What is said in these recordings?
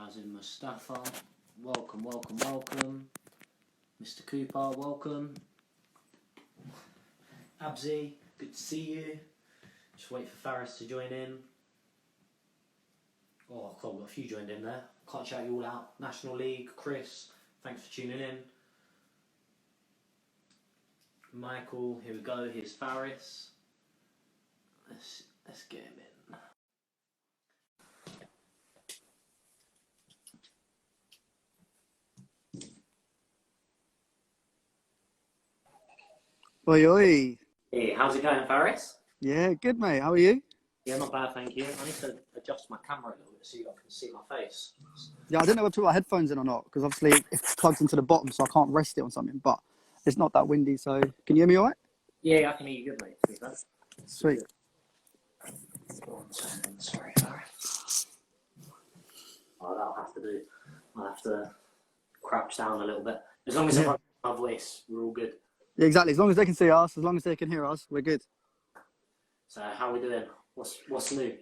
as in Mustafa. Welcome. Mr. Cooper, welcome. Abzi, good to see you. Just wait for Faris to join in. Oh, cool, got a few joined in there. Can't shout you all out. National League, Chris, thanks for tuning in. Michael, here we go. Here's Faris. Let's get him in. Oi, oi. Hey, how's it going, Faris? Yeah, good, mate. How are you? Yeah, not bad, thank you. I need to adjust my camera a little bit so you can see my face. Yeah, I didn't know whether to put my headphones in or not, because obviously it's plugged into the bottom, so I can't rest it on something, but it's not that windy, so... Can you hear me all right? Yeah, I can hear you good, mate. Sweet. 1 second, sorry, Faris. Oh, that'll have to do. I'll have to crouch down a little bit. As long as I have my voice, we're all good. Yeah, exactly. As long as they can see us, as long as they can hear us, we're good. So, how are we doing? What's new?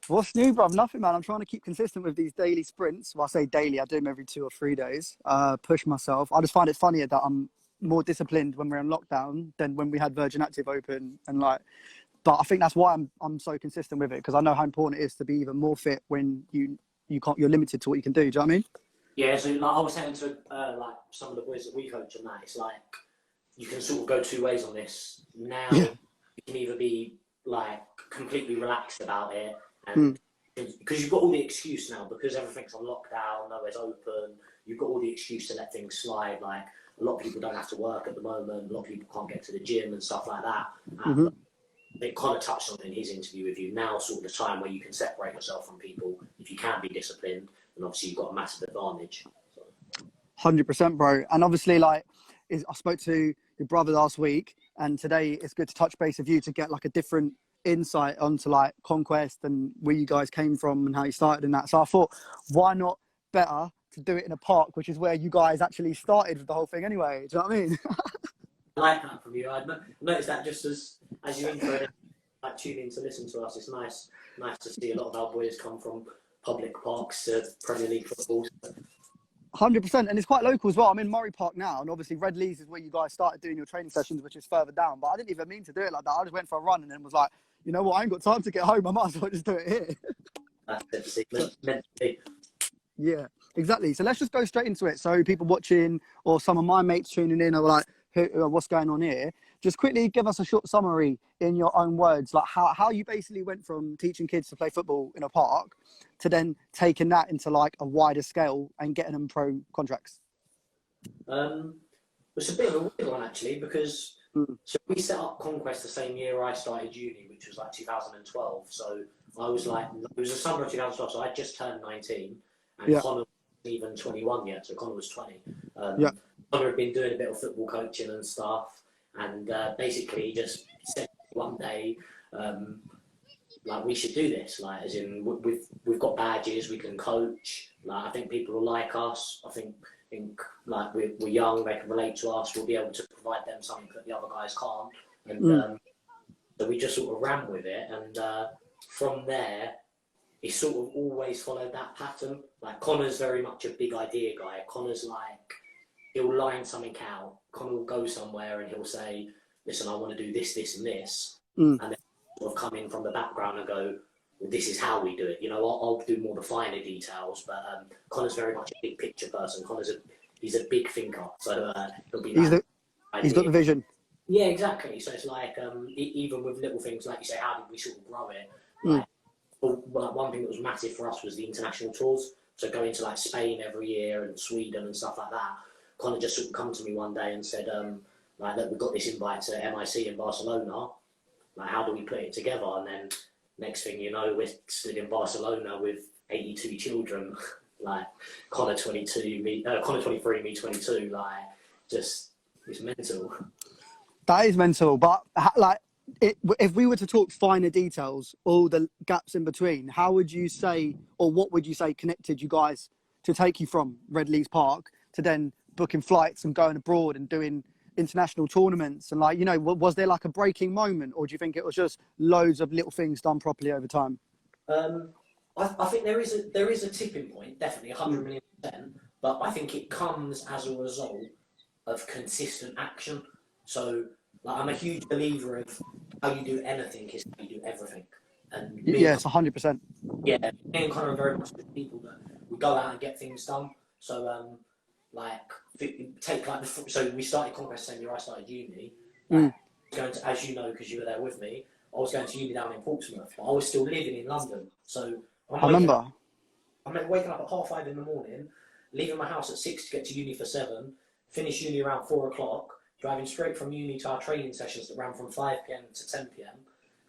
What's new, bruv? Nothing, man. I'm trying to keep consistent with these daily sprints. Well, I say daily. I do them every 2 or 3 days. Push myself. I just find it funnier that I'm more disciplined when we're in lockdown than when we had Virgin Active open. But I think that's why I'm so consistent with it, because I know how important it is to be even more fit when you're limited to what you can do. Do you know what I mean? Yeah. So, like I was saying to some of the boys that we coach on that, it's like you can sort of go 2 ways on this. Now you can either be like completely relaxed about it, and because you've got all the excuse now, because everything's on lockdown, nowhere's open, you've got all the excuse to let things slide. Like a lot of people don't have to work at the moment, a lot of people can't get to the gym and stuff like that. It kind of touched on in his interview with you. Now sort of the time where you can separate yourself from people. If you can be disciplined, then obviously you've got a massive advantage. 100%, bro. And obviously, I spoke to your brother last week, and today it's good to touch base with you to get like a different insight onto like Conquest and where you guys came from and how you started in that. So I thought, why not better to do it in a park, which is where you guys actually started with the whole thing anyway. Do you know what I mean? I like that from you. I noticed that just as you intro, like tune in to listen to us. It's nice to see a lot of our boys come from public parks to Premier League football. 100%, and it's quite local as well. I'm in Murray Park now, and obviously Red Lees is where you guys started doing your training sessions, which is further down. But I didn't even mean to do it like that. I just went for a run and then was like, you know what, I ain't got time to get home. I might as well just do it here. That's it. Meant to be. Yeah, exactly. So let's just go straight into it. So people watching or some of my mates tuning in are like, what's going on here? Just quickly give us a short summary in your own words, like how you basically went from teaching kids to play football in a park to then taking that into like a wider scale and getting them pro contracts. It's a bit of a weird one actually, because so we set up Conquest the same year I started uni, which was like 2012. So I was like, it was the summer of 2012, so I just turned 19, and Connor wasn't even 21 yet, so Connor was 20. Connor had been doing a bit of football coaching and stuff, and basically just said one day, like, we should do this, like, as in we've got badges, we can coach, like, I think people will like us, I think like we're young, they can relate to us, we'll be able to provide them something that the other guys can't, and so we just sort of ran with it, and from there he sort of always followed that pattern. Like, Connor's very much a big idea guy. Connor's like, he'll line something out, Connor will go somewhere and he'll say, listen, I want to do this, this and this, and then sort of come in from the background and go, well, this is how we do it. You know, I'll do more the finer details, but Connor's very much a big picture person. He's a big thinker, so he'll be like, he's got the vision. Yeah, exactly. So it's like, even with little things, like you say, how did we sort of grow it? Like, well, one thing that was massive for us was the international tours. So going to like Spain every year and Sweden and stuff like that. Connor just sort of come to me one day and said, like, look, we've got this invite to MIC in Barcelona. Like, how do we put it together? And then next thing you know, we're stood in Barcelona with 82 children. Like, Connor 22, Connor 23, me 22. Like, just, it's mental. That is mental, but like, if we were to talk finer details, all the gaps in between, how would you say, or what would you say connected you guys to take you from Red Lees Park to then booking flights and going abroad and doing international tournaments? And like, you know, was there like a breaking moment, or do you think it was just loads of little things done properly over time? I think there is a tipping point, definitely 100 million%, but I think it comes as a result of consistent action. So, like, I'm a huge believer of how you do anything is how you do everything. And Yes, 100%. me and Connor are very much the people that we go out and get things done. So, like, take like so we started Conquest the same year I started uni. Like, going to, as you know, because you were there with me, I was going to uni down in Portsmouth, but I was still living in London. So I remember. I'm waking up at 5:30 in the morning, leaving my house at 6 to get to uni for 7, finish uni around 4 o'clock, driving straight from uni to our training sessions that ran from 5 p.m. to 10 p.m,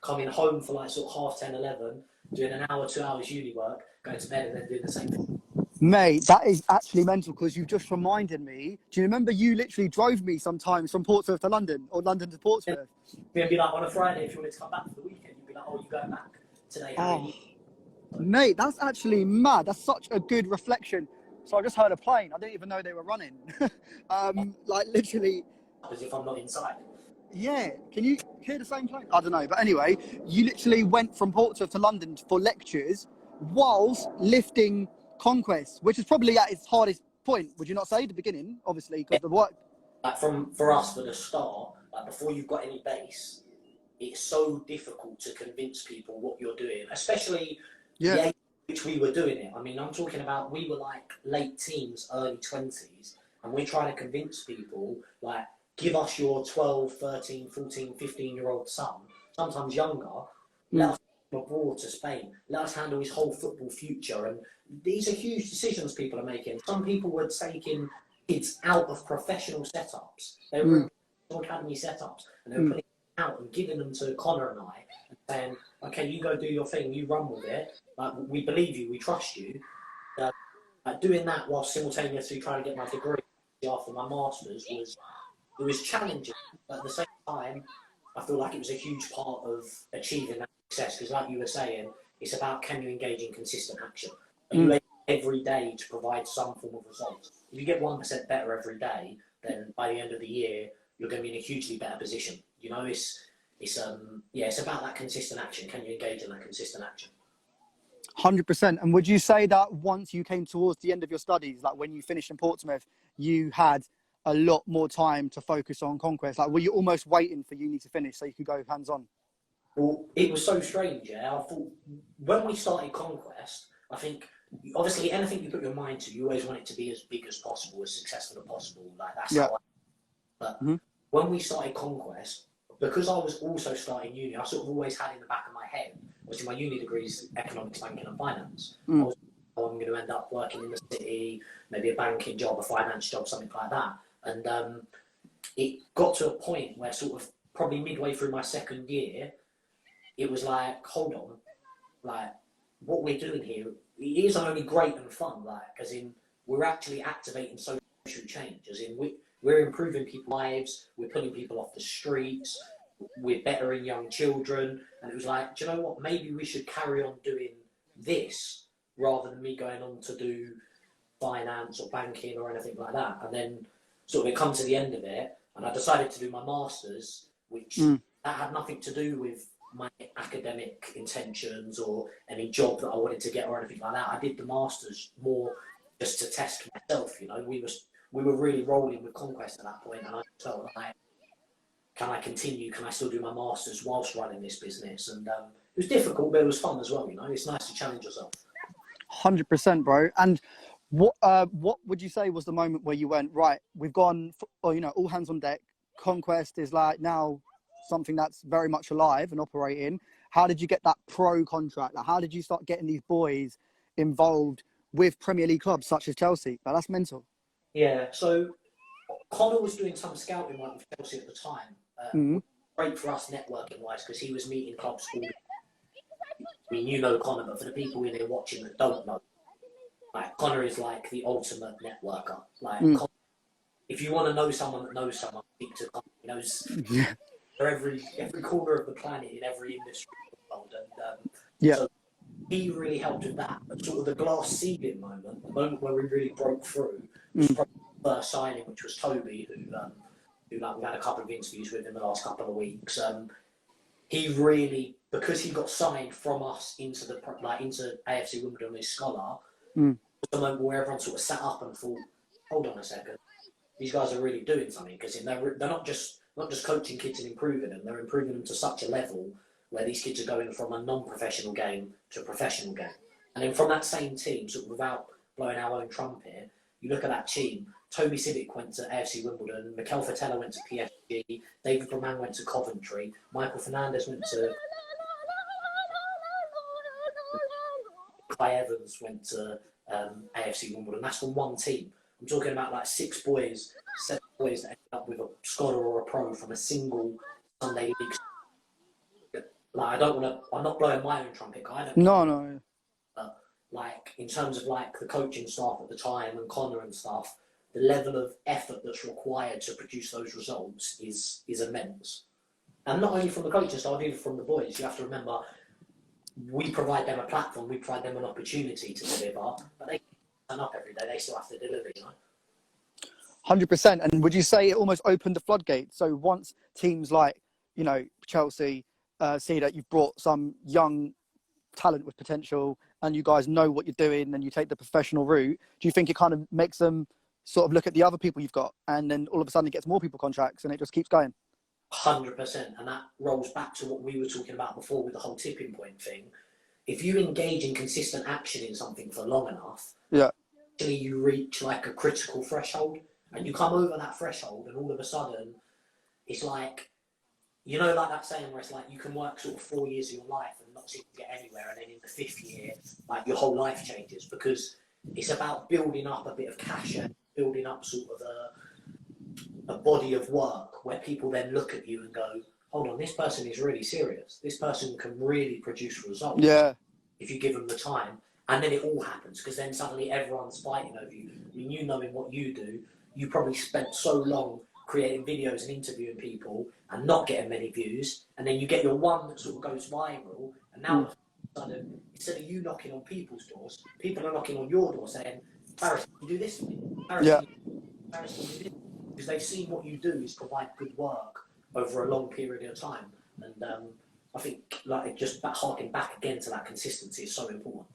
coming home for like sort of 10:30, 11, doing an hour, 2 hours uni work, going to bed and then doing the same thing. Mate, that is actually mental because you've just reminded me. Do you remember you literally drove me sometimes from Portsmouth to London or London to Portsmouth? It'd be like on a Friday, if you wanted to come back for the weekend, you'd be like, oh, you're going back today. Oh, mate, that's actually mad. That's such a good reflection. So I just heard a plane. I didn't even know they were running. Like literally. As if I'm not inside. Yeah. Can you hear the same plane? I don't know. But anyway, you literally went from Portsmouth to London for lectures whilst lifting Conquest, which is probably at its hardest point, would you not say, the beginning, obviously, because the work. Like for us, for the start, like before you've got any base, it's so difficult to convince people what you're doing, especially the age which we were doing it. I mean, I'm talking about we were like late teens, early 20s, and we're trying to convince people, like, give us your 12, 13, 14, 15-year-old son, sometimes younger, let us abroad to Spain, let us handle his whole football future. And these are huge decisions people are making. Some people were taking kids out of professional setups. They were in academy setups, and they were putting them out and giving them to Connor and I, and saying, okay, you go do your thing, you run with it. Like, we believe you, we trust you. Like, doing that while simultaneously trying to get my degree after my master's was challenging, but at the same time, I feel like it was a huge part of achieving that success, because like you were saying, it's about, can you engage in consistent action? Are you able every day to provide some form of results? If you get 1% better every day, then by the end of the year, you're going to be in a hugely better position. You know, it's about that consistent action. Can you engage in that consistent action? 100%. And would you say that once you came towards the end of your studies, like when you finished in Portsmouth, you had a lot more time to focus on Conquest? Like, were you almost waiting for uni to finish so you could go hands-on? Well, it was so strange, yeah. I thought when we started Conquest, I think obviously anything you put your mind to, you always want it to be as big as possible, as successful as possible. Like, that's how But when we started Conquest, because I was also starting uni, I sort of always had in the back of my head, obviously my uni degree is economics, banking and finance. I was, oh, I'm going to end up working in the city, maybe a banking job, a finance job, something like that. And it got to a point where sort of probably midway through my second year, it was like, hold on, like, what we're doing here, it isn't only great and fun, like, as in, we're actually activating social change, as in, we're improving people's lives, we're putting people off the streets, we're bettering young children. And it was like, do you know what, maybe we should carry on doing this rather than me going on to do finance or banking or anything like that. And then sort of it come to the end of it, and I decided to do my master's, which that had nothing to do with my academic intentions or any job that I wanted to get or anything like that. I did the master's more just to test myself. You know, we were really rolling with Conquest at that point, and I felt like, can I continue? Can I still do my master's whilst running this business? And it was difficult, but it was fun as well. You know, it's nice to challenge yourself. 100%, bro. And what would you say was the moment where you went, right, we've gone, or, you know, all hands on deck. Conquest is like now something that's very much alive and operating. How did you get that pro contract? Like, how did you start getting these boys involved with Premier League clubs such as Chelsea? Like, that's mental. Yeah, so Connor was doing some scouting work with Chelsea at the time. Great for us networking wise, because he was meeting clubs all. I mean, you know Connor, but for the people in there watching that don't know, like, Connor is like the ultimate networker. Like, if you want to know someone that knows someone, speak to Connor. He knows every corner of the planet in every industry in the world. And so he really helped with that. But sort of the glass ceiling moment, the moment where we really broke through, was probably the first signing, which was Toby, who like, we've had a couple of interviews with in the last couple of weeks. he really, because he got signed from us into into AFC Wimbledon as scholar, the moment where everyone sort of sat up and thought, hold on a second, these guys are really doing something, because they're not just coaching kids and improving them, they're improving them to such a level where these kids are going from a non-professional game to a professional game. And then from that same team, sort of without blowing our own trumpet, you look at that team. Toby Civic went to AFC Wimbledon, Mikel Fatella went to PSG, David Roman went to Coventry, Michael Fernandez went to... Kai Evans went to AFC Wimbledon. That's from one team. I'm talking about like 7 boys that ended up with a scholar or a pro from a single Sunday league. Like, I'm not blowing my own trumpet. No. But like, in terms of like the coaching staff at the time and Connor and stuff, the level of effort that's required to produce those results is immense. And not only from the coaching staff, even from the boys. You have to remember, we provide them a platform, we provide them an opportunity to deliver, but they turn up every day, they still have to deliver, you know? 100%. And would you say it almost opened the floodgates? So once teams like, you know, Chelsea see that you've brought some young talent with potential and you guys know what you're doing and you take the professional route, do you think it kind of makes them sort of look at the other people you've got, and then all of a sudden it gets more people contracts and it just keeps going? 100%. And that rolls back to what we were talking about before with the whole tipping point thing. If you engage in consistent action in something for long enough, actually you reach like a critical threshold, and you come over that threshold, and all of a sudden it's like, you know, like that saying where it's like you can work sort of 4 years of your life and not seem to get anywhere, and then in the 5th year, like your whole life changes, because it's about building up a bit of cash and building up sort of a body of work where people then look at you and go, hold on, this person is really serious. This person can really produce results if you give them the time. And then it all happens, because then suddenly everyone's fighting over you. I mean, you knowing what you do, you probably spent so long creating videos and interviewing people and not getting many views, and then you get your one that sort of goes viral, and now all of a sudden, instead of you knocking on people's doors, people are knocking on your door saying, Faris, can you do this for me? Faris, can you do this? Because they've seen what you do is provide good work over a long period of time. And I think like just harking back again to that consistency is so important.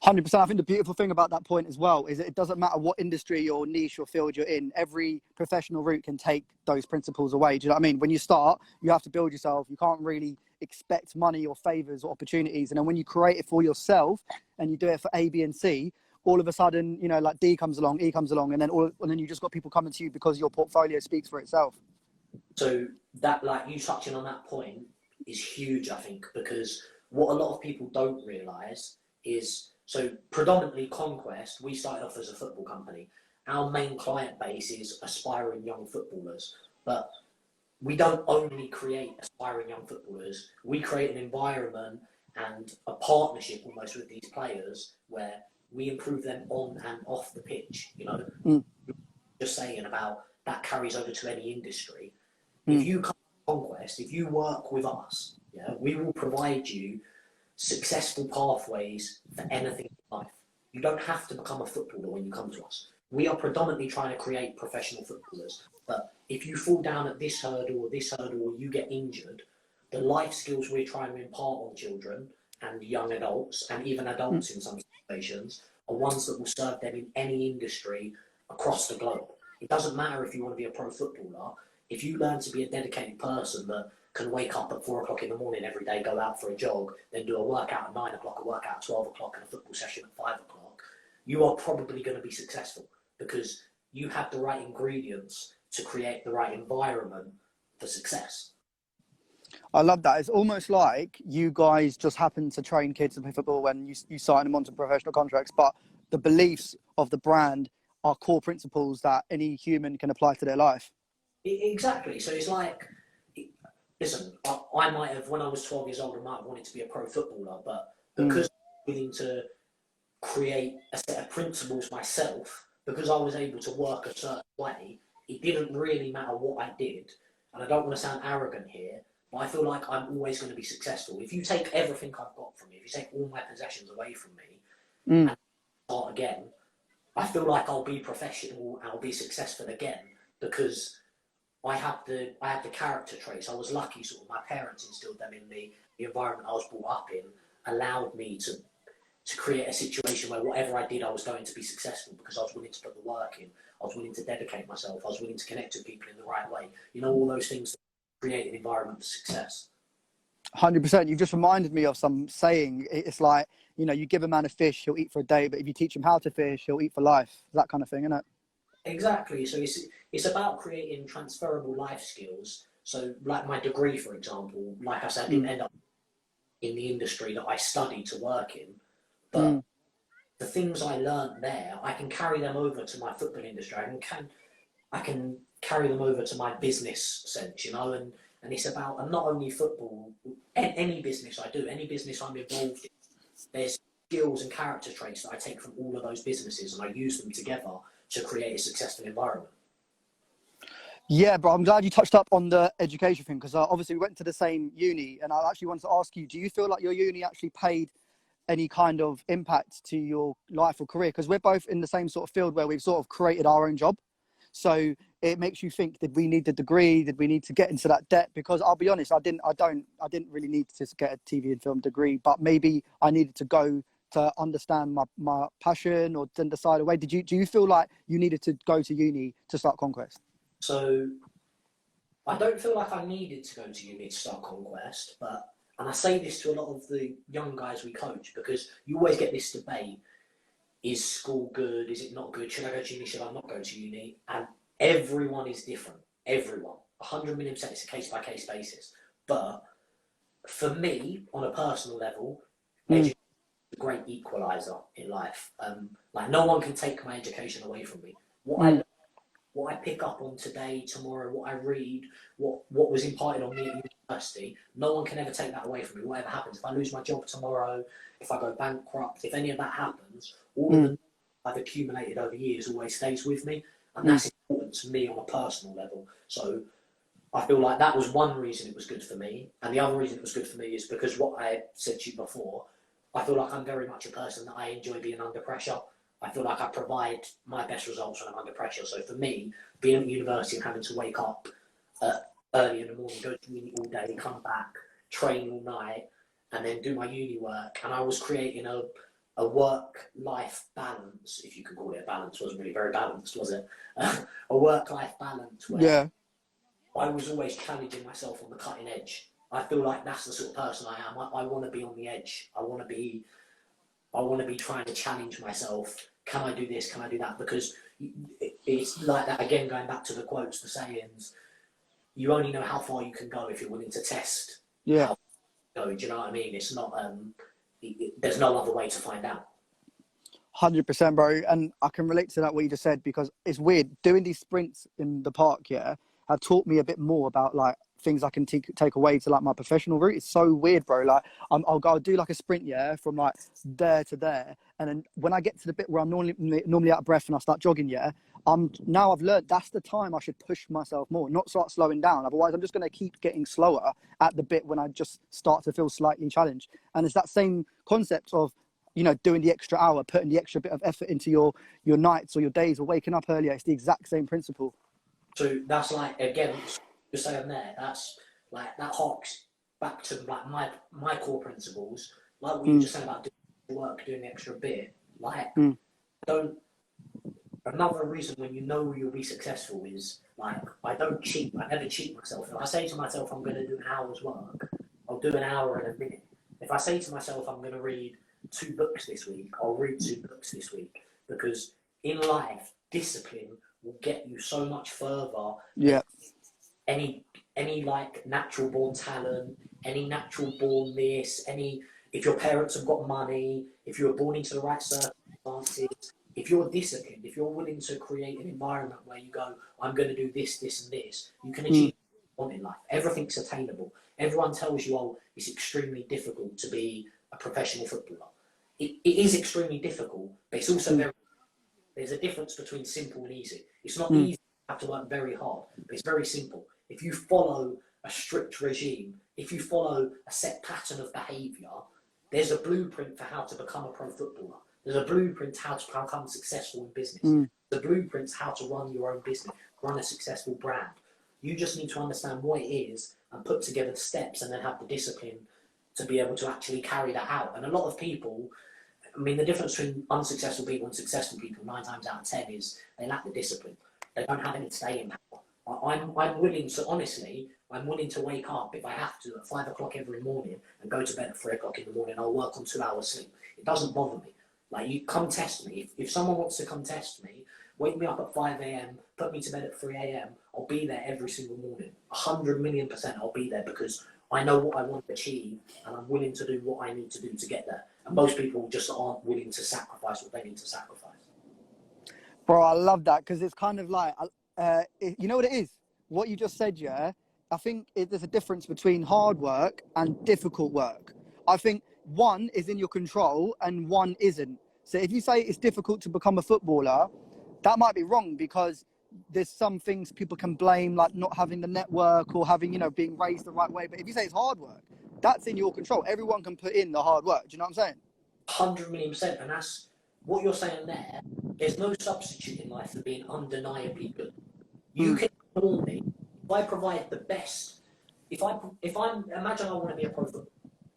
100%. I think the beautiful thing about that point as well is that it doesn't matter what industry or niche or field you're in. Every professional route can take those principles away. Do you know what I mean? When you start, you have to build yourself. You can't really expect money or favors or opportunities. And then when you create it for yourself and you do it for A, B, and C, all of a sudden, you know, like D comes along, E comes along, and then you just got people coming to you because your portfolio speaks for itself. So that, like you touching on that point, is huge, I think, because what a lot of people don't realise is, so predominantly Conquest, we started off as a football company. Our main client base is aspiring young footballers, but we don't only create aspiring young footballers, we create an environment and a partnership almost with these players where we improve them on and off the pitch, you know. Just saying about that carries over to any industry. If you come to Conquest, if you work with us, we will provide you successful pathways for anything in life. You don't have to become a footballer when you come to us. We are predominantly trying to create professional footballers, but if you fall down at this hurdle or you get injured, the life skills we're trying to impart on children and young adults, and even adults in some situations, are ones that will serve them in any industry across the globe. It doesn't matter if you want to be a pro footballer. If you learn to be a dedicated person that can wake up at 4 o'clock in the morning every day, go out for a jog, then do a workout at 9 o'clock, a workout at 12 o'clock, and a football session at 5 o'clock, you are probably going to be successful because you have the right ingredients to create the right environment for success. I love that. It's almost like you guys just happen to train kids to play football when you sign them onto professional contracts, but the beliefs of the brand are core principles that any human can apply to their life. Exactly. So it's like, listen, I might have, when I was 12 years old, I might have wanted to be a pro footballer, but because I'm willing to create a set of principles myself, because I was able to work a certain way, it didn't really matter what I did. And I don't want to sound arrogant here, but I feel like I'm always going to be successful. If you take everything I've got from me, if you take all my possessions away from me and start again, I feel like I'll be professional and I'll be successful again because I had the character traits. I was lucky, sort of my parents instilled them in me. The environment I was brought up in allowed me to create a situation where whatever I did, I was going to be successful because I was willing to put the work in. I was willing to dedicate myself. I was willing to connect with people in the right way. You know, all those things that create an environment for success. 100%. You've just reminded me of some saying. It's like, you know, you give a man a fish, he'll eat for a day, but if you teach him how to fish, he'll eat for life. That kind of thing, isn't it? Exactly. So it's about creating transferable life skills. So, like my degree, for example, like I said, I didn't end up in the industry that I studied to work in, but the things I learned there, I can carry them over to my football industry. I can carry them over to my business sense, you know, and it's about, and not only football, any business I do, any business I'm involved in, there's skills and character traits that I take from all of those businesses and I use them together to create a successful environment. Yeah, bro, I'm glad you touched up on the education thing because obviously we went to the same uni, and I actually wanted to ask you, do you feel like your uni actually paid any kind of impact to your life or career? Because we're both in the same sort of field where we've sort of created our own job. So it makes you think, did we need the degree? Did we need to get into that debt? Because I'll be honest, I didn't really need to get a TV and film degree, but maybe I needed to go to understand my passion or then decide a way. Do you feel like you needed to go to uni to start Conquest? So I don't feel like I needed to go to uni to start Conquest, and I say this to a lot of the young guys we coach, because you always get this debate, is school good, is it not good, should I go to uni, should I not go to uni? And everyone is different, everyone, 100,000,000%, it's a case-by-case basis. But for me, on a personal level, education is a great equaliser in life. Like, no one can take my education away from me. What I pick up on today, tomorrow, what I read, what was imparted on me at university, no one can ever take that away from me. Whatever happens, if I lose my job tomorrow, if I go bankrupt, if any of that happens, all of the I've accumulated over years always stays with me, and that's important to me on a personal level. So I feel like that was one reason it was good for me, and the other reason it was good for me is because what I said to you before, I feel like I'm very much a person that I enjoy being under pressure. I feel like I provide my best results when I'm under pressure. So for me, being at university and having to wake up early in the morning, go to uni all day, come back, train all night, and then do my uni work, and I was creating a work-life balance, if you could call it a balance. Wasn't really very balanced, was it? A work-life balance where I was always challenging myself on the cutting edge. I feel like that's the sort of person I am. I want to be on the edge. I want to be trying to challenge myself. Can I do this? Can I do that? Because it's like that, again, going back to the quotes, the sayings, you only know how far you can go if you're willing to test. Yeah. How go, do you know what I mean? It's not, there's no other way to find out. 100%, bro. And I can relate to that, what you just said, because it's weird. Doing these sprints in the park, have taught me a bit more about like things I can take away to like my professional route. It's so weird, bro. Like I'll do like a sprint, from like there to there, and then when I get to the bit where I'm normally out of breath and I start jogging, now I've learned that's the time I should push myself more, not start slowing down. Otherwise, I'm just going to keep getting slower at the bit when I just start to feel slightly challenged. And it's that same concept of, doing the extra hour, putting the extra bit of effort into your nights or your days or waking up earlier. It's the exact same principle. So that's like, again, you're saying there, that's like, that harks back to like my core principles, like what you just said about doing the work, doing the extra bit. Like, another reason when you know you'll be successful is like, I don't cheat. I never cheat myself. If I say to myself I'm going to do an hour's work, I'll do an hour in a minute. If I say to myself I'm going to read 2 books this week, I'll read 2 books this week, because in life, discipline will get you so much further. Yeah. Any like natural born talent, any natural born this, if your parents have got money, if you were born into the right circumstances, if you're disciplined, if you're willing to create an environment where you go, I'm going to do this, this, and this, you can achieve what you want in life. Everything's attainable. Everyone tells you, oh, it's extremely difficult to be a professional footballer. It is extremely difficult, but it's also there's a difference between simple and easy. It's not easy, you have to work very hard, but it's very simple. If you follow a strict regime, if you follow a set pattern of behaviour, there's a blueprint for how to become a pro footballer. There's a blueprint how to become successful in business. The blueprint's how to run your own business, run a successful brand. You just need to understand what it is and put together the steps and then have the discipline to be able to actually carry that out. And a lot of people, I mean, the difference between unsuccessful people and successful people 9 times out of 10 is they lack the discipline. They don't have any staying power. I'm willing to, honestly, I'm willing to wake up if I have to at 5 o'clock every morning and go to bed at 3 o'clock in the morning. I'll work on 2 hours sleep. It doesn't bother me. Like, you come test me. If someone wants to come test me, wake me up at 5 a.m., put me to bed at 3 a.m., I'll be there every single morning. 100,000,000% I'll be there because I know what I want to achieve and I'm willing to do what I need to do to get there. And most people just aren't willing to sacrifice what they need to sacrifice. Bro, I love that because it's kind of like, you know what it is? What you just said, yeah? I think there's a difference between hard work and difficult work. I think one is in your control and one isn't. So if you say it's difficult to become a footballer, that might be wrong because there's some things people can blame, like not having the network or having, you know, being raised the right way. But if you say it's hard work, that's in your control. Everyone can put in the hard work. Do you know what I'm saying? 100,000,000%. And that's what you're saying there. There's no substitute in life for being undeniably good. You can ignore me. If I provide the best, if I'm, imagine I want to be a pro footballer.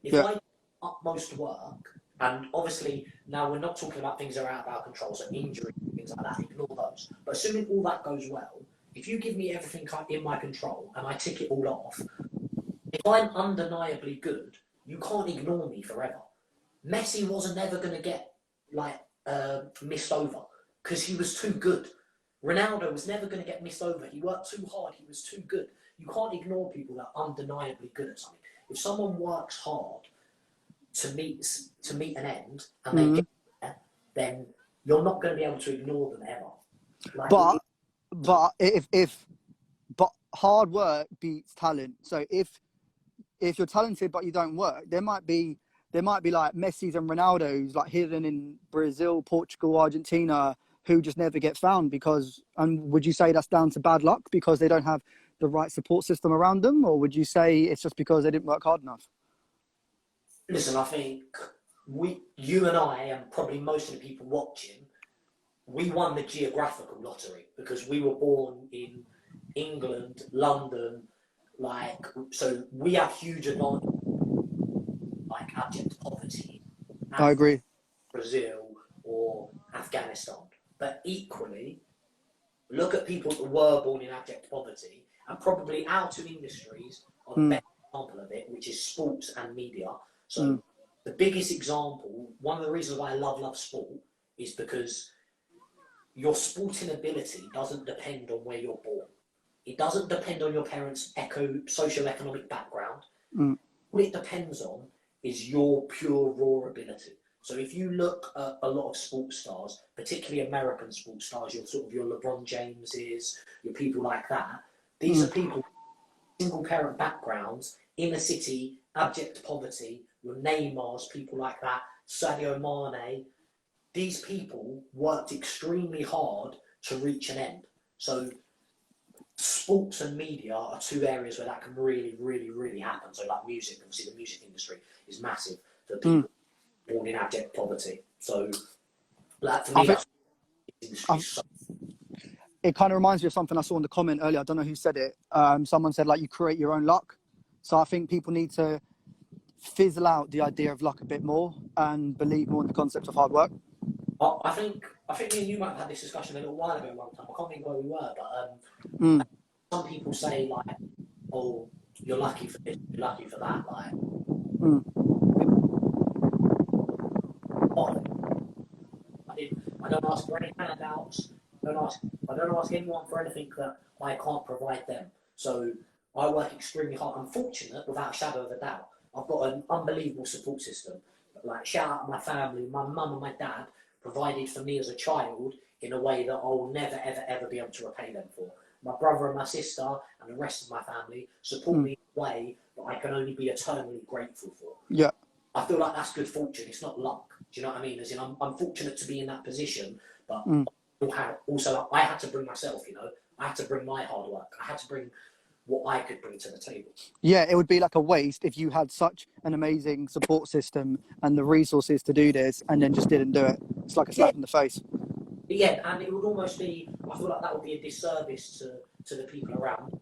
If I do utmost work, and obviously now we're not talking about things that are out of our control, so injury, things like that, ignore those. But assuming all that goes well, if you give me everything in my control and I tick it all off, if I'm undeniably good, you can't ignore me forever. Messi wasn't ever going to get missed over because he was too good. Ronaldo was never going to get missed over. He worked too hard. He was too good. You can't ignore people that are undeniably good at something. If someone works hard to meet an end and they get there, then you're not going to be able to ignore them ever. But hard work beats talent. So if you're talented but you don't work, there might be like Messi's and Ronaldo's like hidden in Brazil, Portugal, Argentina, who just never get found because, and would you say that's down to bad luck because they don't have the right support system around them? Or would you say it's just because they didn't work hard enough? Listen, I think you and I, and probably most of the people watching, we won the geographical lottery because we were born in England, London, so we have huge advantage, like abject poverty. I agree. Brazil or Afghanistan. But equally, look at people that were born in abject poverty and probably our two industries are the best example of it, which is sports and media. So the biggest example, one of the reasons why I love sport is because your sporting ability doesn't depend on where you're born. It doesn't depend on your parents' socio-economic background. What it depends on is your pure raw ability. So if you look at a lot of sports stars, particularly American sports stars, your LeBron Jameses, your people like that, these are people, single parent backgrounds, inner city, abject poverty, your Neymars, people like that, Sadio Mane. These people worked extremely hard to reach an end. So sports and media are two areas where that can really, really, really happen. So like music, obviously the music industry is massive for people born in abject poverty. So for me, it kind of reminds me of something I saw in the comment earlier. I don't know who said it. Someone said like you create your own luck. So I think people need to fizzle out the idea of luck a bit more and believe more in the concept of hard work. I think me and you might have had this discussion a little while ago one time. I can't think where we were, but some people say like, "Oh, you're lucky for this, you're lucky for that." Like, I don't ask for any handouts. I don't ask anyone for anything that I can't provide them. So I work extremely hard. I'm fortunate, without a shadow of a doubt. I've got an unbelievable support system. Like, shout out to my family, my mum and my dad provided for me as a child in a way that I will never, ever, ever be able to repay them for. My brother and my sister and the rest of my family support me in a way that I can only be eternally grateful for. Yeah. I feel like that's good fortune. It's not luck. Do you know what I mean? As in, I'm fortunate to be in that position, but also I had to bring myself, you know. I had to bring my hard work. I had to bring what I could bring to the table. Yeah, it would be like a waste if you had such an amazing support system and the resources to do this and then just didn't do it. It's like a slap in the face. Yeah, and it would almost be, I feel like that would be a disservice to the people around.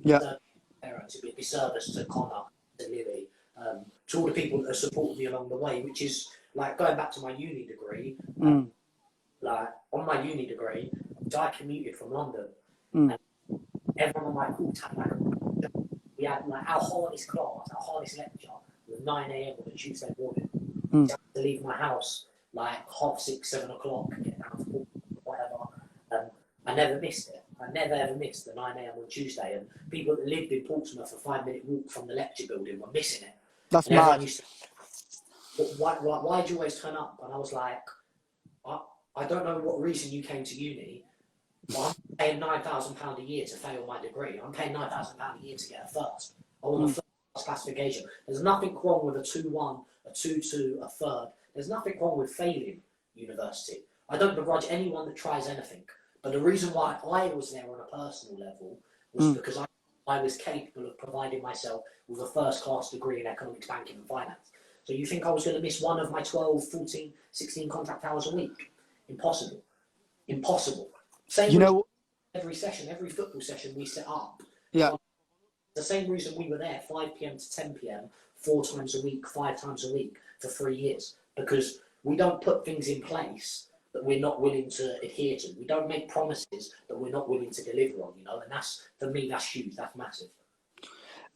Yeah. Parents, it'd be a disservice to Connor, to Lily, to all the people that have supported me along the way, which is like going back to my uni degree. Like on my uni degree, I commuted from London, and everyone on my course had like we had like our hardest class, our hardest lecture was 9 a.m. on a Tuesday morning. So I had to leave my house like 6:30, 7 o'clock, get down to Portsmouth, whatever. I never missed it. I never ever missed the 9 a.m. on Tuesday. And people that lived in Portsmouth, a 5-minute walk from the lecture building, were missing it. That's and mad. Everyone used to, why do you always turn up? And I was like, I don't know what reason you came to uni, but I'm paying £9,000 a year to fail my degree. I'm paying £9,000 a year to get a first. I want a first classification. There's nothing wrong with a 2-1, a 2-2, a third. There's nothing wrong with failing university. I don't begrudge anyone that tries anything. But the reason why I was there on a personal level was because I was capable of providing myself with a first-class degree in economics, banking and finance. So you think I was going to miss one of my 12, 14, 16 contract hours a week? Impossible. Impossible. Same every session, every football session we set up. Yeah. The same reason we were there 5 p.m. to 10 p.m, 4 times a week, 5 times a week for 3 years. Because we don't put things in place that we're not willing to adhere to. We don't make promises that we're not willing to deliver on, and that's, for me, that's huge, that's massive.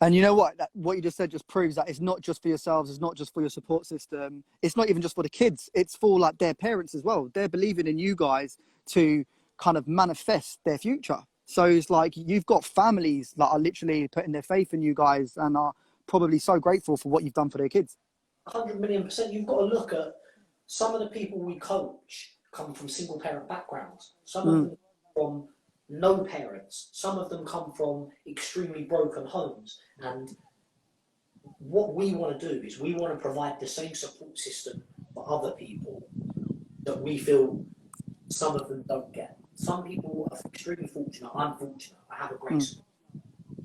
And you know what? What you just said just proves that it's not just for yourselves, it's not just for your support system, it's not even just for the kids, it's for like their parents as well. They're believing in you guys to kind of manifest their future. So it's like you've got families that are literally putting their faith in you guys and are probably so grateful for what you've done for their kids. 100,000,000%. You've got to look at some of the people we coach come from single parent backgrounds. Some of them from no parents. Some of them come from extremely broken homes. And what we want to do is we want to provide the same support system for other people that we feel some of them don't get. Some people are extremely fortunate. I'm fortunate. I have a great support.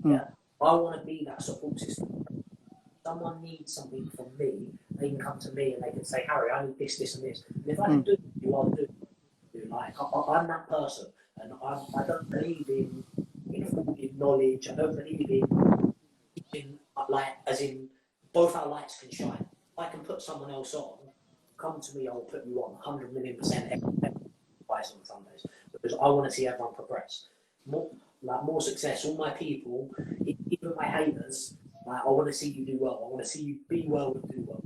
Yeah. I want to be that support system. Someone needs something from me, they can come to me and they can say, Harry, I need this, this, and this. And if I can do it, I'll do it. Like, I'm that person, and I don't believe in knowledge. I don't believe in like, as in both our lights can shine. If I can put someone else on, come to me, I'll put you on 100,000,000% advice on Sundays, because I want to see everyone progress. More success. All my people, even my haters. I want to see you do well. I want to see you be well and do well.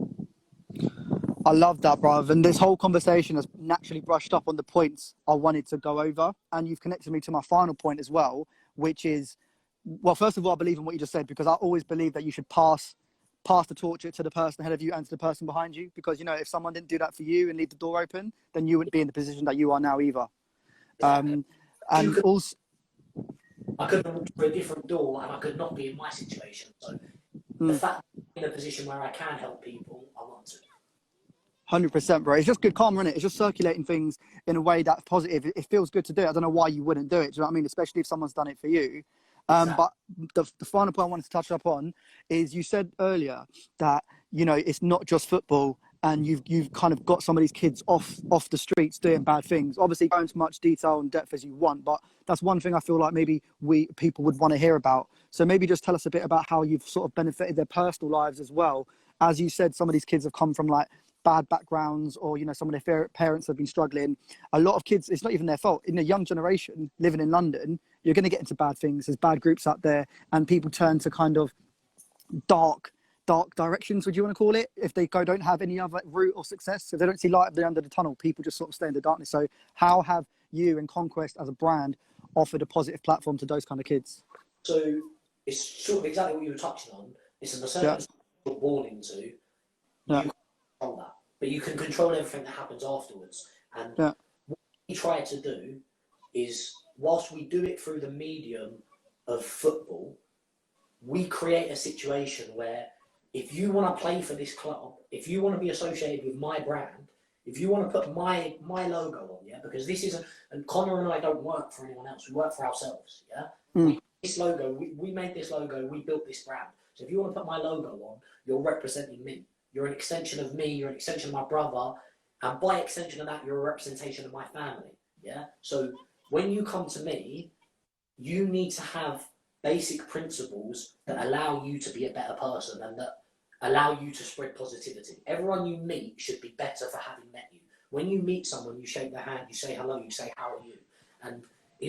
I love that, bruv. And this whole conversation has naturally brushed up on the points I wanted to go over. And you've connected me to my final point as well, which is, well, first of all, I believe in what you just said, because I always believe that you should pass the torch to the person ahead of you and to the person behind you. Because, if someone didn't do that for you and leave the door open, then you wouldn't be in the position that you are now either. Exactly. And also, I could have walked through a different door and I could not be in my situation. So the fact that I'm in a position where I can help people, I want to. 100%, bro. It's just good karma, innit? It's just circulating things in a way that's positive. It feels good to do it. I don't know why you wouldn't do it. Do you know what I mean? Especially if someone's done it for you. Exactly. But the final point I wanted to touch up on is you said earlier that, it's not just football and you've kind of got some of these kids off the streets doing bad things. Obviously, go into much detail and depth as you want, but that's one thing I feel like maybe people would want to hear about. So maybe just tell us a bit about how you've sort of benefited their personal lives as well. As you said, some of these kids have come from like bad backgrounds, or some of their parents have been struggling. A lot of kids, it's not even their fault. In a young generation living in London, you're going to get into bad things. There's bad groups out there, and people turn to kind of dark directions, would you want to call it, if they don't have any other route or success. If they don't see light at the end of the tunnel, people just sort of stay in the darkness. So how have you and Conquest as a brand offered a positive platform to those kind of kids? So it's sort of exactly what you were touching on. It's in the circumstance you're born into. You can control that, but you can control everything that happens afterwards. And what we try to do is, whilst we do it through the medium of football, we create a situation where if you want to play for this club, if you want to be associated with my brand, if you want to put my logo on, because this isn't, and Connor and I don't work for anyone else, we work for ourselves, This logo, we made this logo, we built this brand. So if you want to put my logo on, you're representing me. You're an extension of me, you're an extension of my brother, and by extension of that, you're a representation of my family, So when you come to me, you need to have basic principles that allow you to be a better person and that allow you to spread positivity. Everyone you meet should be better for having met you. When you meet someone, you shake their hand, you say hello, you say how are you, and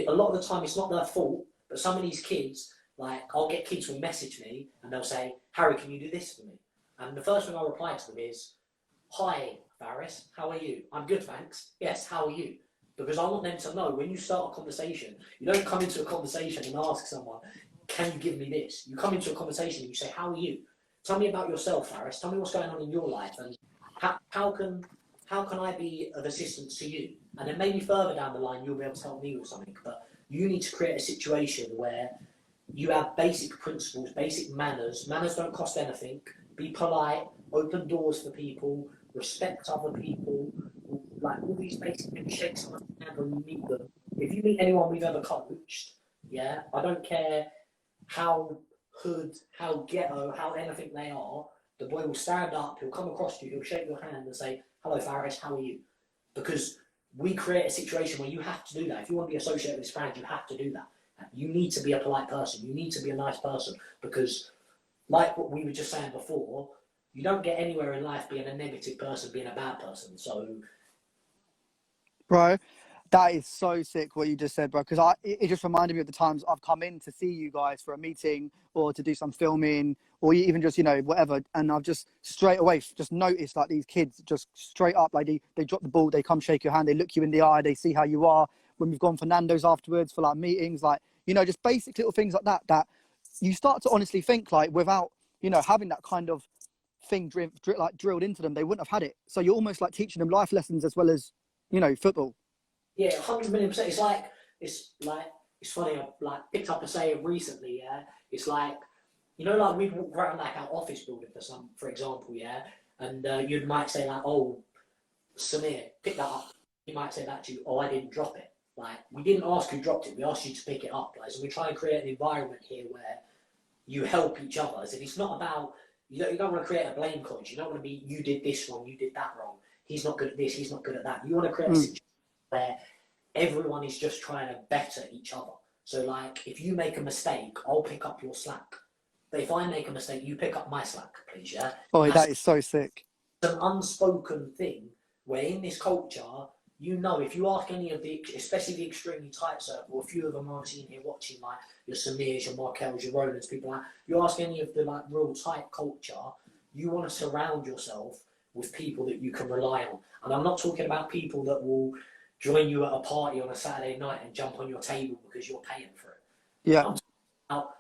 a lot of the time it's not their fault, but some of these kids, like I'll get kids who message me and they'll say, Harry, can you do this for me? And the first thing I reply to them is, hi, Faris, how are you? I'm good, thanks. Yes, how are you? Because I want them to know when you start a conversation, you don't come into a conversation and ask someone, can you give me this? You come into a conversation and you say, how are you? Tell me about yourself, Faris. Tell me what's going on in your life and how can I be of assistance to you? And then maybe further down the line, you'll be able to help me with something. But you need to create a situation where you have basic principles, basic manners. Manners don't cost anything. Be polite, open doors for people, respect other people, like all these basic things, shake someone's hand when you meet them. If you meet anyone we've ever coached, yeah, I don't care how hood, how ghetto, how anything they are, the boy will stand up, he'll come across to you, he'll shake your hand and say, hello Faris, how are you? Because we create a situation where you have to do that. If you want to be associated with this brand, you have to do that. You need to be a polite person. You need to be a nice person because, like what we were just saying before, you don't get anywhere in life being a negative person, being a bad person. So, Bro, that is so sick what you just said, bro. Because it just reminded me of the times I've come in to see you guys for a meeting or to do some filming or even just, you know, whatever. And I've just straight away just noticed like these kids just straight up, like they drop the ball, they come shake your hand, they look you in the eye, they see how you are. When we've gone for Nando's afterwards for like meetings, like, you know, just basic little things like that, that you start to honestly think like without, you know, having that kind of thing like drilled into them, they wouldn't have had it. So you're almost like teaching them life lessons as well as, you know, football. yeah, 100 million%. It's funny. I like picked up a saying recently. Yeah, it's like, you know, like we'd walk around like our office building for example, yeah, and you might say like, oh, Samir, pick that up. He might say that to you, oh, I didn't drop it. Like, we didn't ask who dropped it, we asked you to pick it up. Like, so we try and create an environment here where you help each other. As if it's not about, you don't want to create a blame culture. You don't want to be, you did this wrong, you did that wrong. He's not good at this, he's not good at that. You want to create a situation where everyone is just trying to better each other. So, like, if you make a mistake, I'll pick up your slack. But if I make a mistake, you pick up my slack, please, yeah? Oh, that is so sick. It's an unspoken thing where in this culture, you know, if you ask any of the, especially the extremely tight circle, a few of them are seen here watching, like your Samirs, your Markels, your Ronans, people like, you ask any of the like real tight culture, you want to surround yourself with people that you can rely on. And I'm not talking about people that will join you at a party on a Saturday night and jump on your table because you're paying for it. Yeah. I'm talking about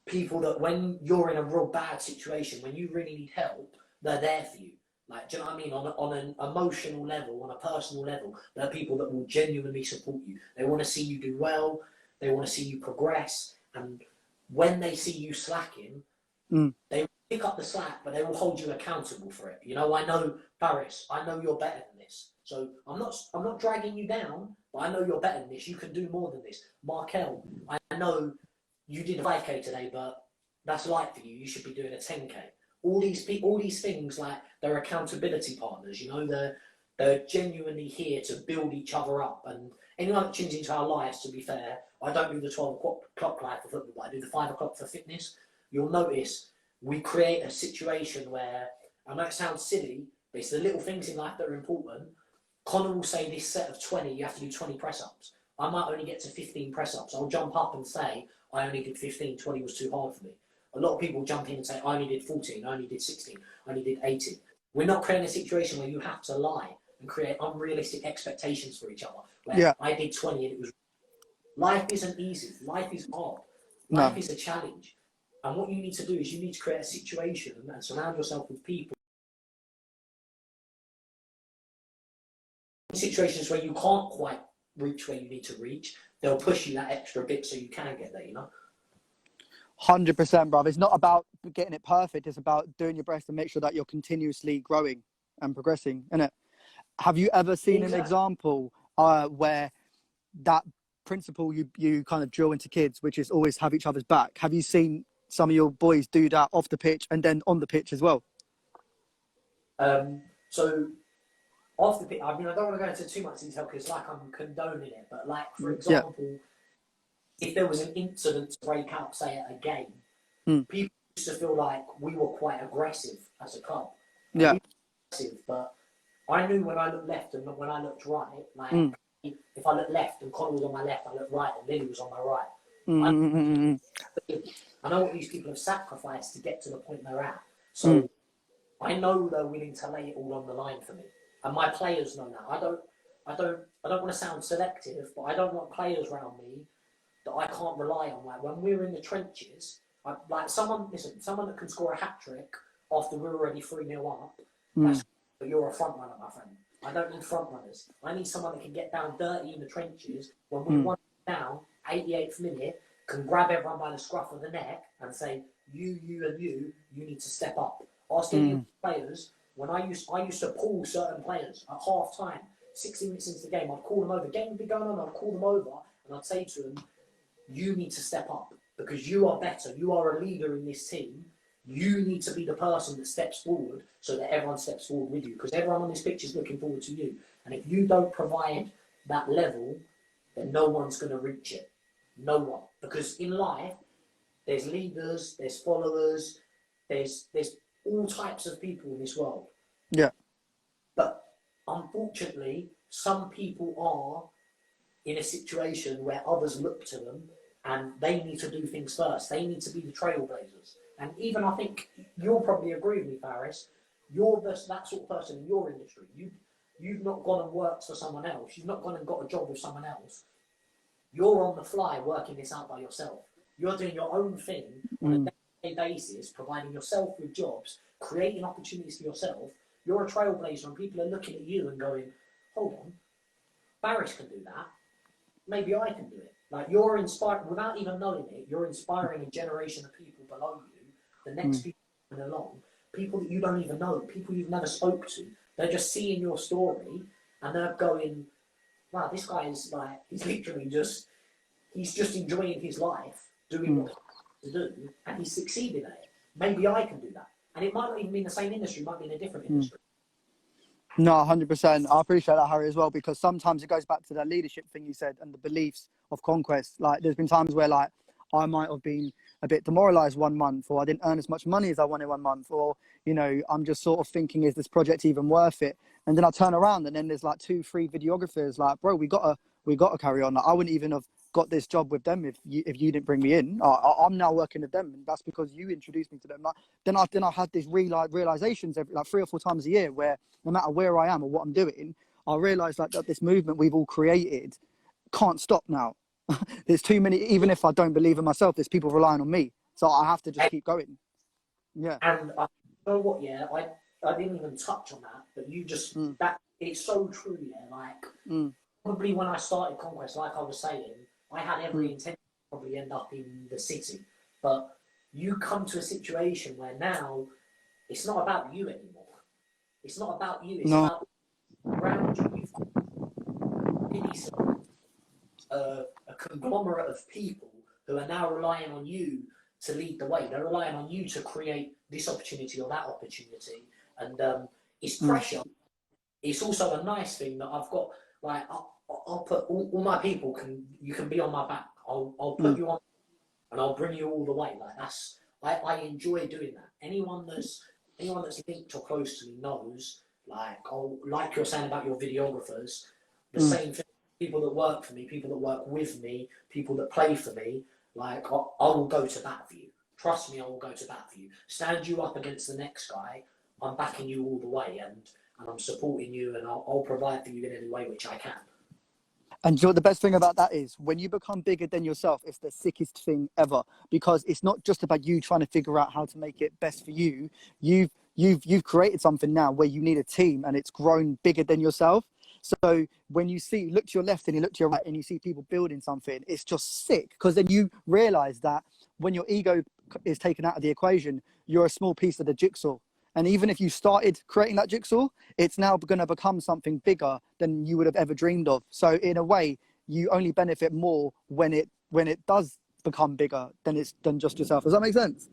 people that when you're in a real bad situation, when you really need help, they're there for you. Like, do you know what I mean? On an emotional level, on a personal level, there are people that will genuinely support you. They want to see you do well. They want to see you progress. And when they see you slacking, they will pick up the slack, but they will hold you accountable for it. You know, I know, Faris, I know you're better than this. So I'm not dragging you down, but I know you're better than this. You can do more than this. Markel, I know you did a 5K today, but that's light for you. You should be doing a 10K. All these things, like, they're accountability partners. You know, they're genuinely here to build each other up. And anyone that tunes into our lives, to be fair, I don't do the 12 o'clock live for football, but I do the 5 o'clock for fitness. You'll notice we create a situation where, I know it sounds silly, but it's the little things in life that are important. Connor will say this set of 20, you have to do 20 press-ups. I might only get to 15 press-ups. I'll jump up and say, I only did 15, 20 was too hard for me. A lot of people jump in and say, I only did 14, I only did 16, I only did 18. We're not creating a situation where you have to lie and create unrealistic expectations for each other. Where I did 20 and it was... Life isn't easy. Life is hard. Life is a challenge. And what you need to do is you need to create a situation and surround yourself with people. In situations where you can't quite reach where you need to reach, they'll push you that extra bit so you can get there, you know? 100%, bruv. It's not about getting it perfect. It's about doing your best to make sure that you're continuously growing and progressing, innit? Have you ever seen an example where that principle you kind of drill into kids, which is always have each other's back? Have you seen some of your boys do that off the pitch and then on the pitch as well? So off the pitch, I mean, I don't want to go into too much detail because, like, I'm condoning it, but, like, for example, if there was an incident to break out, say at a game, people used to feel like we were quite aggressive as a club. Yeah. We were aggressive, but I knew when I looked left and when I looked right, like if I looked left and Connor was on my left, I looked right and Lily was on my right. I know what these people have sacrificed to get to the point they're at. So I know they're willing to lay it all on the line for me. And my players know that. I don't want to sound selective, but I don't want players around me that I can't rely on. Like when we're in the trenches, someone that can score a hat trick after we're already 3-0 up. But you're a front runner, my friend. I don't need front runners. I need someone that can get down dirty in the trenches when we're 1 down, 88th minute, can grab everyone by the scruff of the neck and say, you need to step up. Ask any players. When I used to pull certain players at half time, 60 minutes into the game, I'd call them over. Game would be going on, I'd call them over and I'd say to them, you need to step up because you are better. You are a leader in this team. You need to be the person that steps forward so that everyone steps forward with you because everyone on this pitch is looking forward to you. And if you don't provide that level, then no one's going to reach it. No one. Because in life, there's leaders, there's followers, there's all types of people in this world. Yeah. But unfortunately, some people are in a situation where others look to them and they need to do things first. They need to be the trailblazers. And even I think you'll probably agree with me, Faris, you're that sort of person in your industry. You've not gone and worked for someone else. You've not gone and got a job with someone else. You're on the fly working this out by yourself. You're doing your own thing on a day-to-day basis, providing yourself with jobs, creating opportunities for yourself. You're a trailblazer and people are looking at you and going, hold on, Faris can do that. Maybe I can do it. Like you're inspiring, without even knowing it, you're inspiring a generation of people below you, the next people coming along, people that you don't even know, people you've never spoke to. They're just seeing your story and they're going, wow, this guy is like, he's just enjoying his life, doing what he wants to do, and he's succeeding at it. Maybe I can do that. And it might not even be in the same industry, it might be in a different industry. No, 100%. I appreciate that, Harry, as well, because sometimes it goes back to that leadership thing you said and the beliefs of conquest. Like, there's been times where, like, I might have been a bit demoralized 1 month, or I didn't earn as much money as I wanted 1 month, or, you know, I'm just sort of thinking, is this project even worth it? And then I turn around and then there's like 2-3 videographers like, bro, we gotta carry on. Like, I wouldn't even have got this job with them if you didn't bring me in. I'm now working with them, and that's because you introduced me to them. Like, then I had these realizations every, like 3 or 4 times a year where no matter where I am or what I'm doing, I realize like that this movement we've all created can't stop now. There's too many, even if I don't believe in myself, there's people relying on me. So I have to just keep going. Yeah. And you know what, yeah, I didn't even touch on that, but you just, that it's so true, yeah. Like, probably when I started Conquest, like I was saying, I had every intention to probably end up in the city. But you come to a situation where now it's not about you anymore. It's not about you, it's about around you. You've got a conglomerate of people who are now relying on you to lead the way. They're relying on you to create this opportunity or that opportunity. And it's pressure. It's also a nice thing that I've got, like, I'll put all my people you can be on my back. I'll put you on and I'll bring you all the way. Like I enjoy doing that. Anyone that's linked or close to me knows, like you're saying about your videographers, the same thing. People that work for me, people that work with me, people that play for me, like I will go to bat for you. Trust me, I will go to bat for you. Stand you up against the next guy. I'm backing you all the way, and I'm supporting you, and I'll provide for you in any way which I can. And you know what the best thing about that is? When you become bigger than yourself, it's the sickest thing ever, because it's not just about you trying to figure out how to make it best for you. You've created something now where you need a team, and it's grown bigger than yourself. So when you look to your left and you look to your right and you see people building something, it's just sick, because then you realize that when your ego is taken out of the equation, you're a small piece of the jigsaw. And even if you started creating that jigsaw, it's now going to become something bigger than you would have ever dreamed of. So in a way, you only benefit more when it does become bigger than just yourself. Does that make sense?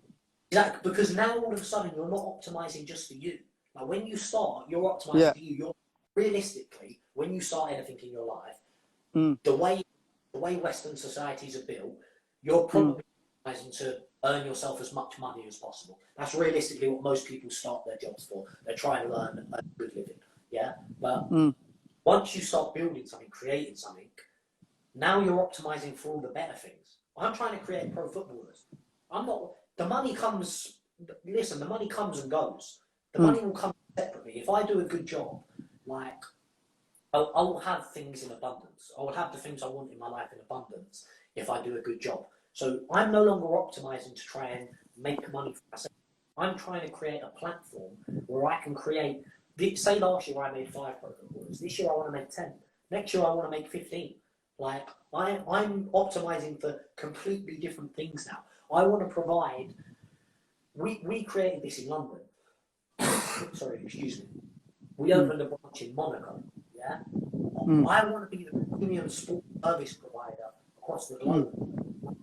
Exactly, because now all of a sudden you're not optimizing just for you. Like when you start, you're optimizing for you. You're realistically, when you start anything in your life, the way the way Western societies are built, you're probably trying to earn yourself as much money as possible. That's realistically what most people start their jobs for. They're trying to earn a good living. Yeah. But once you start building something, creating something, now you're optimizing for all the better things. I'm trying to create pro footballers. I'm not. The money comes. Listen, the money comes and goes. The money will come separately. If I do a good job, like I will have things in abundance. I will have the things I want in my life in abundance if I do a good job. So I'm no longer optimizing to try and make money for myself. I'm trying to create a platform where I can create. Say last year I made 5 pro footballers. This year I want to make 10. Next year I want to make 15. Like I'm optimizing for completely different things now. I want to provide. We created this in London. Sorry, excuse me. We opened a branch in Monaco. Yeah. I want to be the premium sport service provider across the globe.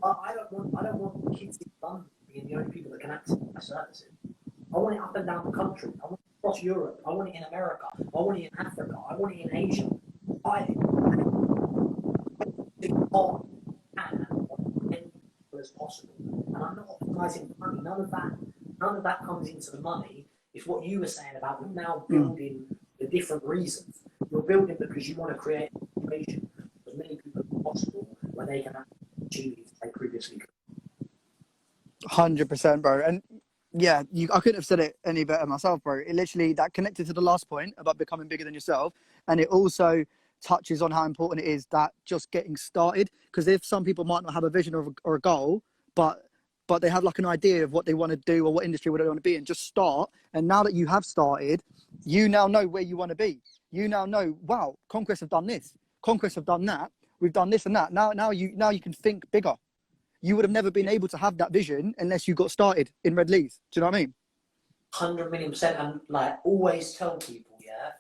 I don't want kids in London being the only people that can access my services. I want it up and down the country. I want it across Europe. I want it in America. I want it in Africa. I want it in Asia. As possible, and I'm not optimizing the money. None of that comes into the money. It's what you were saying about we're now building the different reasons. You're building because you want to create a situation for as many people as possible where they can have opportunities they previously could. 100%, bro. And yeah, I couldn't have said it any better myself, bro. It literally, that connected to the last point about becoming bigger than yourself, and it also touches on how important it is that just getting started. Because if some people might not have a vision or a goal, but they have like an idea of what they want to do or what industry would they want to be in, just start. And now that you have started, you now know where you want to be. You now know, wow, Conquest have done this, Conquest have done that, we've done this and that. Now you can think bigger. You would have never been able to have that vision unless you got started in Red Lees. Do you know what I mean? 100 million%. And like always tell people, yeah,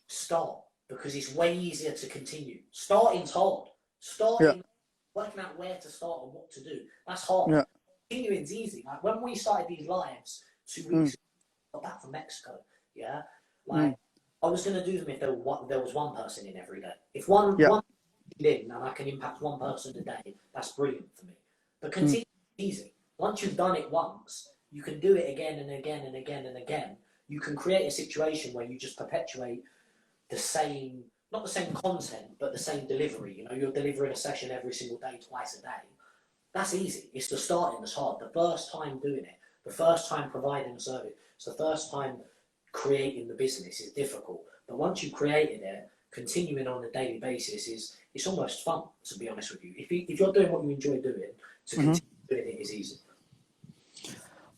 start, because it's way easier to continue. Starting's hard. Working out where to start and what to do, that's hard. Yeah. Continuing's easy. Like when we started these lives 2 weeks ago, I got back from Mexico, yeah? Like I was going to do them if there was one person in every day. If one in and I can impact one person a day, that's brilliant for me. But continue is easy. Once you've done it once, you can do it again and again and again and again. You can create a situation where you just perpetuate the same, not the same content, but the same delivery. You know, you're delivering a session every single day, twice a day. That's easy. It's the starting that's hard. The first time doing it, the first time providing a service, it's the first time creating the business is difficult. But once you've created it, continuing on a daily basis it's almost fun, to be honest with you. If you're doing what you enjoy doing, to continue doing it is easy.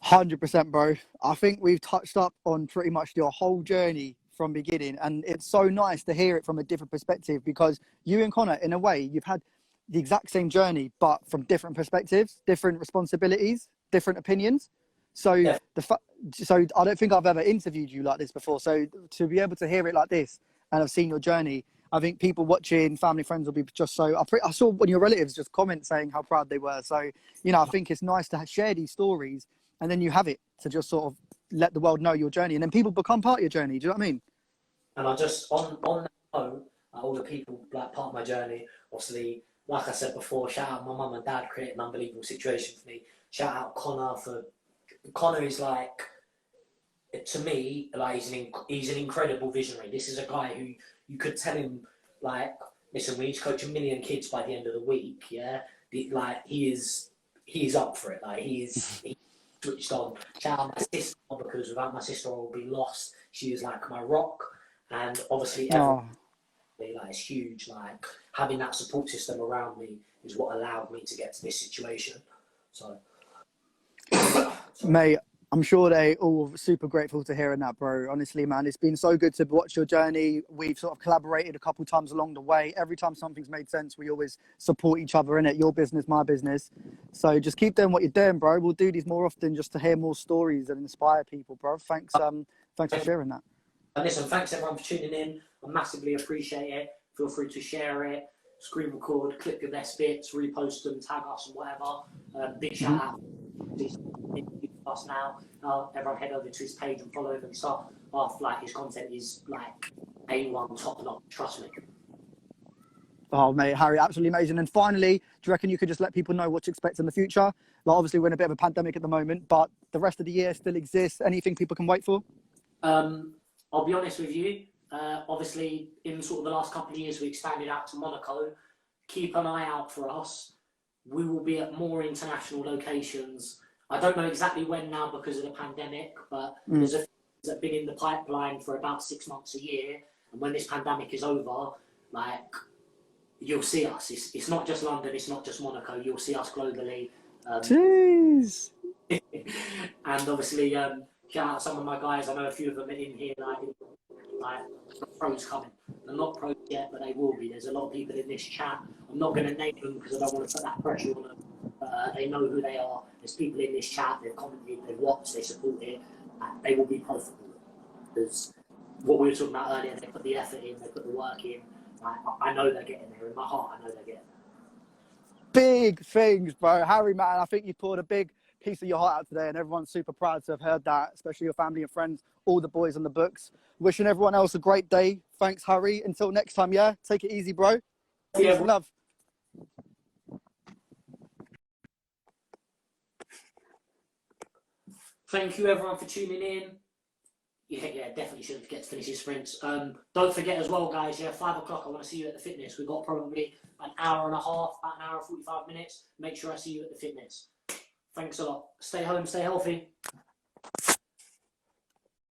100%, bro. I think we've touched up on pretty much your whole journey from beginning, and it's so nice to hear it from a different perspective, because you and Connor, in a way, you've had the exact same journey, but from different perspectives, different responsibilities, different opinions. So so I don't think I've ever interviewed you like this before. So to be able to hear it like this and have seen your journey, I think people watching, family, friends will be just so. I saw one of your relatives just comment saying how proud they were. So, you know, I think it's nice to share these stories, and then you have it to just sort of let the world know your journey, and then people become part of your journey. Do you know what I mean? And I just, on that note, all the people, like, part of my journey, obviously, like I said before, shout out my mum and dad, created an unbelievable situation for me. Shout out Connor is like, to me, like, he's an incredible visionary. This is a guy who you could tell him, like, listen, we need to coach 1 million kids by the end of the week, yeah? Like, he is up for it. Like, he's switched on. Shout out my sister, because without my sister I would be lost. She is like my rock, and obviously everyone, like, it's huge. Like, having that support system around me is what allowed me to get to this situation. So mate, I'm sure they all super grateful to hearing that, bro. Honestly, man, it's been so good to watch your journey. We've sort of collaborated a couple times along the way. Every time something's made sense, we always support each other in it. Your business, my business. So just keep doing what you're doing, bro. We'll do these more often just to hear more stories and inspire people, bro. Thanks for sharing that. And listen, thanks everyone for tuning in. I massively appreciate it. Feel free to share it, screen record, clip your best bits, repost them, tag us and whatever. Big shout out to us now. Everyone head over to his page and follow him and stuff. Like, his content is like A1 top notch, trust me. Oh, mate, Harry, absolutely amazing. And finally, do you reckon you could just let people know what to expect in the future? Like, obviously, we're in a bit of a pandemic at the moment, but the rest of the year still exists. Anything people can wait for? I'll be honest with you. Obviously, in sort of the last couple of years, we expanded out to Monaco. Keep an eye out for us. We will be at more international locations. I don't know exactly when now because of the pandemic, but there's a few that have been in the pipeline for about 6 months a year. And when this pandemic is over, like, you'll see us. It's not just London, it's not just Monaco. You'll see us globally. Jeez. And obviously, shout out some of my guys. I know a few of them are in here, like pros coming. They're not pros yet, but they will be. There's a lot of people in this chat. I'm not going to name them because I don't want to put that pressure on them. They know who they are. There's people in this chat. They've commented, they've watched, they support it. They will be pro football. Because what we were talking about earlier, they put the effort in, they put the work in. I know they're getting there. In my heart, I know they're getting there. Big things, bro. Harry, man, I think you poured a big piece of your heart out today, and everyone's super proud to have heard that, especially your family and friends, all the boys on the books. Wishing everyone else a great day. Thanks, Harry. Until next time, yeah? Take it easy, bro. Yeah, Love. Thank you, everyone, for tuning in. Yeah, definitely shouldn't forget to finish his sprints. Don't forget as well, guys, 5 o'clock, I want to see you at the fitness. We've got probably an hour and a half, about an hour and 45 minutes. Make sure I see you at the fitness. Thanks a lot. Stay home, stay healthy.